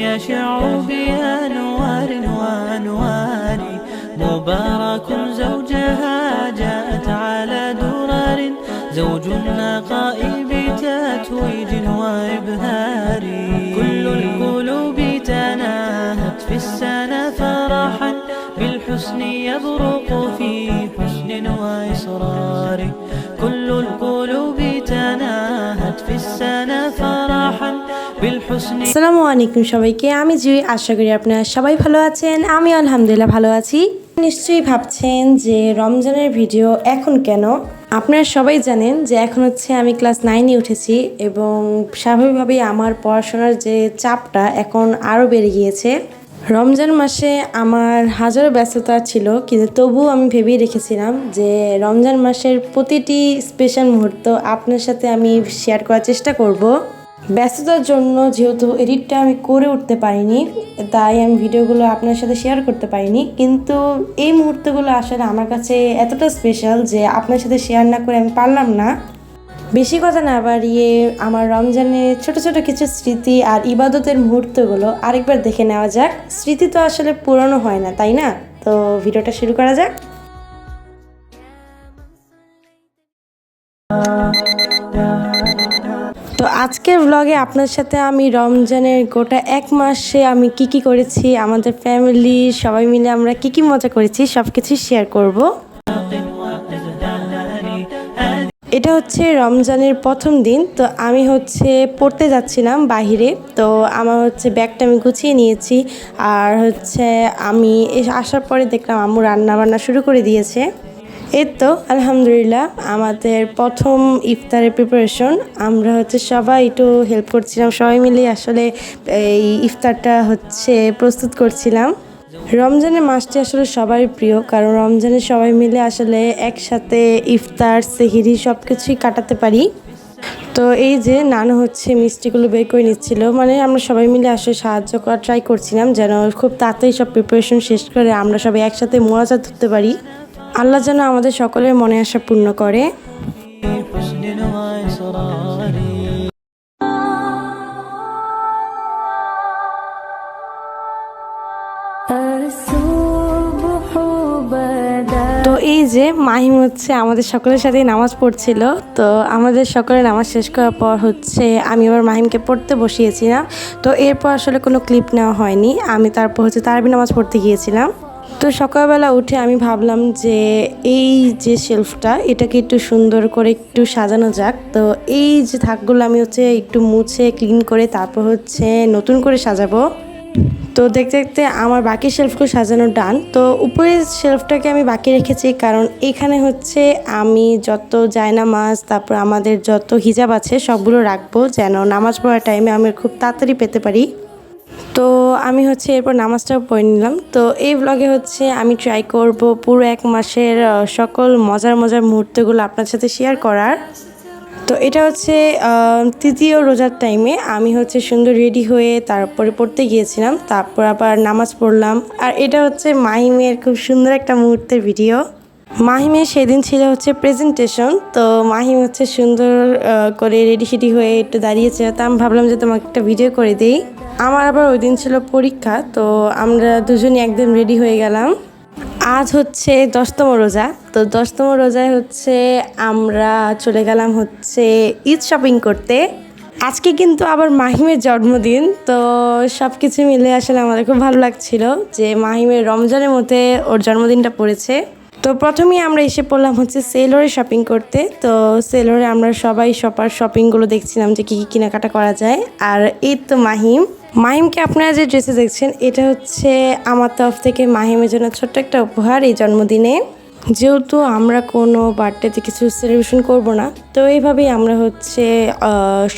يشع بأنوار وأنوار مبارك زوجها جاءت على درر زوج النقاء بتتويج وإبهار كل القلوب تناهت في السنة فرحا بالحسن يبرق في حسن وإصرار كل القلوب تناهت في السنة فرحا بالحسن। আসসালামু আলাইকুম সবাইকে, আমি জুই। আশা করি আপনারা সবাই ভালো আছেন। আমি আলহামদুলিল্লাহ ভালো আছি। নিশ্চয়ই ভাবছেন যে রমজানের ভিডিও এখন কেন। আপনারা সবাই জানেন যে এখন হচ্ছে আমি ক্লাস 9-এ উঠেছি এবং স্বাভাবিকভাবেই আমার পড়াশোনার যে চাপটা এখন আরও বেড়ে গিয়েছে। রমজান মাসে আমার হাজারো ব্যস্ততা ছিল, কিন্তু তবুও আমি ভেবেই রেখেছিলাম যে রমজান মাসের প্রতিটি স্পেশাল মুহূর্ত আপনার সাথে আমি শেয়ার করার চেষ্টা করব। ব্যস্ততার জন্য যেহেতু এডিটটা আমি করে উঠতে পারিনি, তাই আমি ভিডিওগুলো আপনার সাথে শেয়ার করতে পারিনি, কিন্তু এই মুহূর্তগুলো আসলে আমার কাছে এতটা স্পেশাল যে আপনার সাথে শেয়ার না করে আমি পারলাম না। বেশি কথা না বাড়িয়ে আমার রমজানের ছোট ছোট কিছু স্মৃতি আর ইবাদতের মুহূর্তগুলো আরেকবার দেখে নেওয়া যাক। স্মৃতি তো আসলে পুরনো হয় না, তাই না? তো ভিডিওটা শুরু করা যাক। তো আজকের ব্লগে আপনার সাথে আমি রমজানের গোটা এক মাসে আমি কি করেছি, আমাদের ফ্যামিলি সবাই মিলে আমরা কি মজা করেছি সব কিছু শেয়ার করব। এটা হচ্ছে রমজানের প্রথম দিন। তো আমি হচ্ছে পড়তে যাচ্ছিলাম বাহিরে, তো আমার হচ্ছে ব্যাগটা আমি গুছিয়ে নিয়েছি। আর হচ্ছে আমি আসার পরে দেখলাম আম্মু রান্না বান্না শুরু করে দিয়েছে। এই তো আলহামদুলিল্লাহ আমাদের প্রথম ইফতারের প্রিপারেশন। আমরা হচ্ছে সবাই একটু হেল্প করছিলাম, সবাই মিলে আসলে এই ইফতারটা হচ্ছে প্রস্তুত করছিলাম। রমজানের মাসটি আসলে সবারই প্রিয়, কারণ রমজানে সবাই মিলে আসলে একসাথে ইফতার সেহরি সব কিছুই কাটাতে পারি। তো এই যে নানু হচ্ছে মিষ্টিগুলো বের করে নিচ্ছিল, মানে আমরা সবাই মিলে আসলে সাহায্য করার ট্রাই করছিলাম যেন খুব তাড়াতাড়ি সব প্রিপারেশন শেষ করে আমরা সবাই একসাথে মোনাজাত ধরতে পারি। আল্লাহ যেন আমাদের সকলের মনে আশা পূর্ণ করে। তো এই যে মাহিম হচ্ছে আমাদের সকলের সাথে নামাজ পড়ছিল। তো আমাদের সকলের নামাজ শেষ করার পর হচ্ছে আমি আবার মাহিমকে পড়তে বসিয়েছিলাম। তো এরপর আসলে কোনো ক্লিপ নেওয়া হয়নি। আমি তারপর হচ্ছে তারাবি নামাজ পড়তে গিয়েছিলাম। তো সকালবেলা উঠে আমি ভাবলাম যে এই যে শেলফটা এটাকে একটু সুন্দর করে একটু সাজানো যাক। তো এই যে থাকগুলো আমি হচ্ছে একটু মুছে ক্লিন করে তারপর হচ্ছে নতুন করে সাজাবো। তো দেখতে দেখতে আমার বাকি শেলফগুলো সাজানো ডান। তো উপরের শেলফটাকে আমি বাকি রেখেছি, কারণ এখানে হচ্ছে আমি যত জায়নামাজ তারপর আমাদের যত হিজাব আছে সবগুলো রাখবো, যেন নামাজ পড়ার টাইমে আমি খুব তাড়াতাড়ি পেতে পারি। তো আমি হচ্ছে এরপর নামাজটাও পড়ে নিলাম। তো এই ব্লগে হচ্ছে আমি ট্রাই করব পুরো এক মাসের সকল মজার মুহূর্তগুলো আপনার সাথে শেয়ার করার। তো এটা হচ্ছে তৃতীয় রোজার টাইমে আমি হচ্ছে সুন্দর রেডি হয়ে তারপরে পড়তে গিয়েছিলাম, তারপর আবার নামাজ পড়লাম। আর এটা হচ্ছে মাহিমের খুব সুন্দর একটা মুহূর্তের ভিডিও। মাহিমের সেদিন ছিল হচ্ছে প্রেজেন্টেশন। তো মাহিম হচ্ছে সুন্দর করে রেডি হয়ে একটু দাঁড়িয়েছে, তো আমি ভাবলাম যে তোমাকে একটা ভিডিও করে দিই। আমার আবার ওই দিন ছিল পরীক্ষা, তো আমরা দুজনই একদম রেডি হয়ে গেলাম। আজ হচ্ছে 10তম রোজা। তো 10তম রোজায় হচ্ছে আমরা চলে গেলাম হচ্ছে ঈদ শপিং করতে। আজকে কিন্তু আবার মাহিমের জন্মদিন। তো সব কিছু মিলে আসলে আমাদের খুব ভালো লাগছিল যে মাহিমের রমজানের মধ্যে ওর জন্মদিনটা পড়েছে। তো প্রথমেই আমরা এসে পড়লাম হচ্ছে সেলরে শপিং করতে। তো সেলরে আমরা সবাই শপিংগুলো দেখছিলাম যে কী কেনাকাটা করা যায়। আর এই তো মাহিমকে আপনারা যে ড্রেসে দেখছেন এটা হচ্ছে আমার তরফ থেকে মাহিমের জন্য ছোট্ট একটা উপহার এই জন্মদিনে। যেহেতু আমরা কোনো বার্থডেতে কিছু সেলিব্রেশন করব না, তো এইভাবেই আমরা হচ্ছে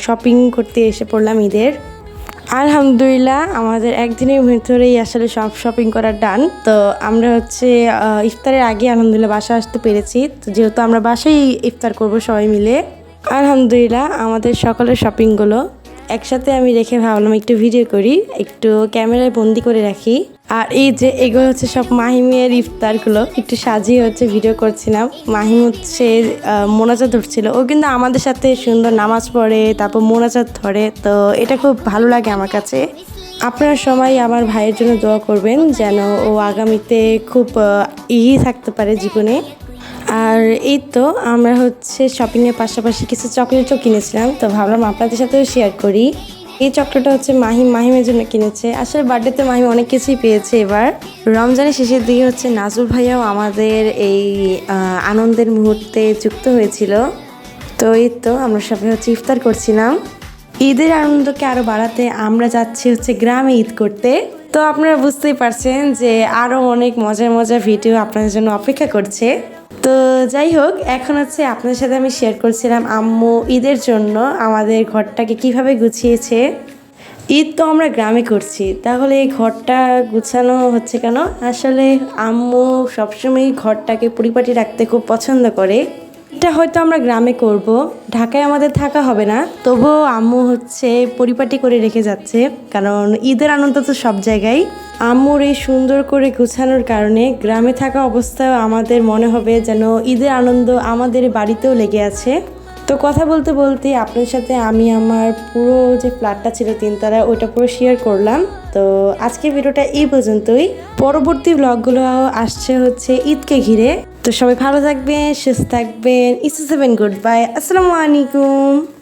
শপিং করতে এসে পড়লাম ঈদের। আলহামদুলিল্লাহ আমাদের একদিনের ভিতরেই আসলে সব শপিং করা ডান। তো আমরা হচ্ছে ইফতারের আগে আলহামদুলিল্লাহ বাসা আসতে পেরেছি। তো যেহেতু আমরা বাসায় ইফতার করব সবাই মিলে, আলহামদুলিল্লাহ আমাদের সকলের শপিংগুলো একসাথে আমি রেখে ভাবলাম একটু ভিডিও করি, একটু ক্যামেরায় বন্দি করে রাখি। আর এই যে এগুলো হচ্ছে সব মাহিমের ইফতারগুলো একটু সাজিয়ে হচ্ছে ভিডিও করছিলাম। মাহিম হচ্ছে মোনাজাত ধরছিল, ও কিন্তু আমাদের সাথে সুন্দর নামাজ পড়ে তারপর মোনাজাত ধরে। তো এটা খুব ভালো লাগে আমার কাছে। আপনারা সবাই আমার ভাইয়ের জন্য দোয়া করবেন যেন ও আগামীতে খুব এগিয়ে থাকতে পারে জীবনে। আর এই তো আমরা হচ্ছে শপিংয়ের পাশাপাশি কিছু চকলেটও কিনেছিলাম, তো ভাবলাম আপনাদের সাথেও শেয়ার করি। এই চকলেটটা হচ্ছে মাহিমের জন্য কিনেছে। আসলে বার্থডেতে মাহিম অনেক কিছুই পেয়েছে এবার। রমজানের শেষের দিকে হচ্ছে নাজুল ভাইয়াও আমাদের এই আনন্দের মুহূর্তে যুক্ত হয়েছিল। তো এই তো আমরা সবাই হচ্ছে ইফতার করছিলাম। ঈদের আনন্দকে আরও বাড়াতে আমরা যাচ্ছি হচ্ছে গ্রামে ঈদ করতে। তো আপনারা বুঝতেই পারছেন যে আরও অনেক মজার মজার ভিডিও আপনাদের জন্য অপেক্ষা করছে। তো যাই হোক, এখন হচ্ছে আপনাদের সাথে আমি শেয়ার করছিলাম আম্মু ঈদের জন্য আমাদের ঘরটাকে কিভাবে গুছিয়েছে। ঈদ তো আমরা গ্রামে করছি, তাহলে এই ঘরটা গুছানো হচ্ছে কেন? আসলে আম্মু সবসময় ঘরটাকে পরিপাটি রাখতে খুব পছন্দ করে। এটা হয়তো আমরা গ্রামে করব, ঢাকায় আমাদের থাকা হবে না, তবুও আম্মু হচ্ছে পরিপাটি করে রেখে যাচ্ছে, কারণ ঈদের আনন্দ তো সব জায়গায়। আম্মুর এই সুন্দর করে গুছানোর কারণে গ্রামে থাকা অবস্থায় আমাদের মনে হবে যেন ঈদের আনন্দ আমাদের বাড়িতেও লেগে আছে। তো কথা বলতে বলতে আপনার সাথে আমি আমার পুরো যে ফ্ল্যাটটা ছিল 3 তলা ওইটা পুরো শেয়ার করলাম। তো আজকের ভিডিওটা এই পর্যন্তই। পরবর্তী ব্লগগুলো আসছে হচ্ছে ঈদকে ঘিরে। তো সবাই ভালো থাকবেন, সুস্থ থাকবেন। ইটস 7 গুড বাই, আসসালামু আলাইকুম।